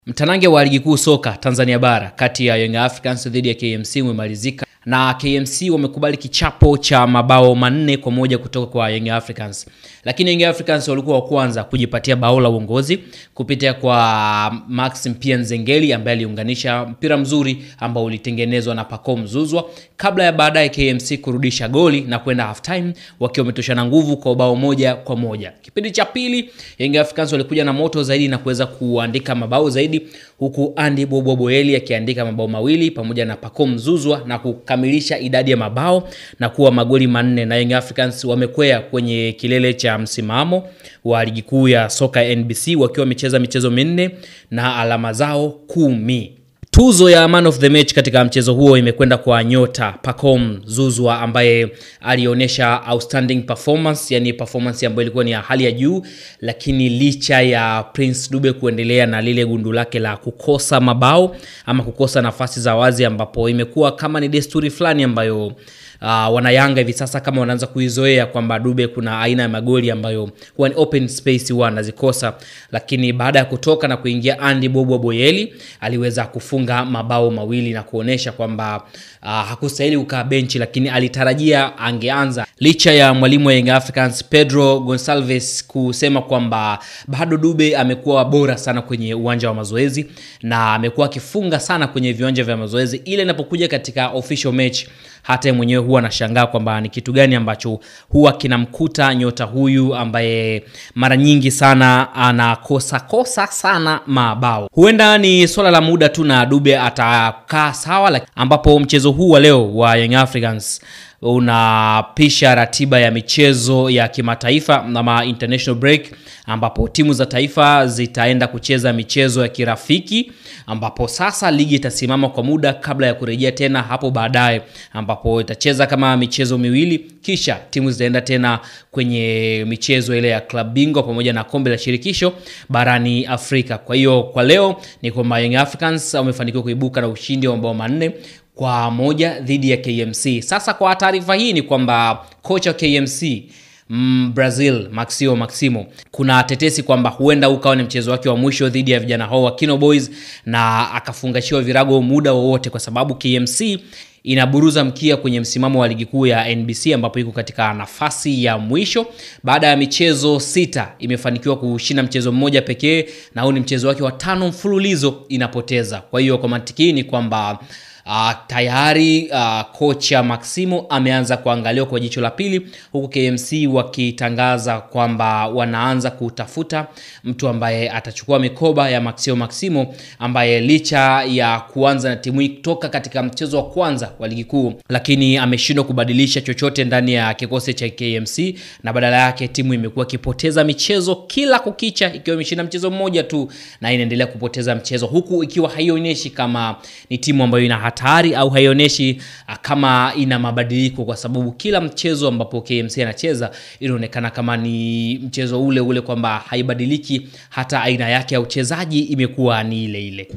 Mtanange wa ligi kuu soka Tanzania bara kati ya Young Africans dhidi ya KMC umemalizika na KMC wamekubali kichapo cha mabao 4-1 kutoka kwa Young Africans. Lakini Young Africans walikuwa wa kwanza kujipatia bao la uongozi kupitia kwa Maxim Pia Nzengeli ambaye aliunganisha mpira mzuri ambao ulitengenezwa na Pacome Zouzoua kabla ya baadaye KMC kurudisha goli na kwenda half time wakiwa wametoshana nguvu kwa bao 1-1. Kipindi cha pili Young Africans walikuja na moto zaidi na kuweza kuandika mabao zaidi, huku Andy Bobo Boeli akiandika mabao 2 pamoja na Pacome Zouzoua na kukamilisha idadi ya mabao na kuwa magoli 4, na Young Africans wamekwea kwenye kilele cha msimamo wa ligi kuu ya soka ya NBC wakiwa wamecheza michezo 4 na alama zao 10. Tuzo ya man of the match katika mchezo huo imekwenda kwa nyota Pacome Zouzoua ambaye alionyesha outstanding performance, yani performance ambayo ilikuwa ni ya hali ya juu, lakini licha ya Prince Dube kuendelea na lile gundu lake la kukosa mabao ama kukosa nafasi za wazi, ambapo imekuwa kama ni desturi fulani ambayo wana Yanga hivi sasa kama wanaanza kuizoea kwamba Dube kuna aina ya magoli ambayo huwa ni open space huwa anazikosa. Lakini baada ya kutoka na kuingia Andy Bobo Boeli aliweza kufunga mabao 2 na kuonesha kwamba hakustahili kukaa benchi, lakini alitarajia angeanza, licha ya mwalimu wa Young Africans Pedro Gonçalves kusema kwamba bado Dube amekuwa bora sana kwenye uwanja wa mazoezi na amekuwa akifunga sana kwenye viwanja vya mazoezi, ile inapokuja katika official match hata mwenyewe huwa anashangaa kwamba ni kitu gani ambacho huwa kinamkuta nyota huyu ambaye mara nyingi sana anakosa sana mabao. Huenda ni swala la muda tu na Dube atakaa sawa, ambapo mchezo huu wa leo wa Young Africans unapisha ratiba ya michezo ya kimataifa na international break, ambapo timu za taifa zitaenda kucheza michezo ya kirafiki, ambapo sasa ligi itasimama kwa muda kabla ya kurejea tena hapo baadaye, ambapo itacheza kama michezo 2 kisha timu zitaenda tena kwenye michezo ile ya club bingwa pamoja na kombe la shirikisho barani Afrika. Kwa hiyo kwa leo ni kwamba Young Africans wamefanikiwa kuibuka na ushindi wa mabao 4-1 dhidi ya KMC. Sasa kwa taarifa hii ni kwamba kocha KMC Brazil Maximo, kuna tetesi kwamba huenda ukawa ni mchezo wake wa mwisho dhidi ya vijana hao wa Kino Boys na akafungashiwa virago muda wowote, kwa sababu KMC inaburuza mkia kwenye msimamo wa ligi kuu ya NBC ambapo iko katika nafasi ya mwisho. Baada ya michezo 6 imefanikiwa kushinda mchezo mmoja pekee, na huu ni mchezo wake wa 5 mfululizo inapoteza. Kwa hiyo kwa mantiki ni kwamba tayari kocha Maximo ameanza kuangaliwa kwa jicho la pili, huku KMC wakitangaza kwamba wanaanza kutafuta mtu ambaye atachukua mikoba ya Maximo ambaye licha ya kuanza na timu hii kutoka katika mchezo wa kwanza wa ligi kuu, lakini ameshindwa kubadilisha chochote ndani ya kikosi cha KMC, na badala yake timu imekuwa ikipoteza michezo kila kukicha, ikiwa imeshinda mchezo mmoja tu na inaendelea kupoteza mchezo, huku ikiwa haionyeshi kama ni timu ambayo ina hatari au haionyeshi kama ina mabadiliko, kwa sababu kila mchezo ambapo KMC anacheza inaonekana kama ni mchezo ule kwamba haibadiliki, hata aina yake ya uchezaji imekuwa ni ile ile.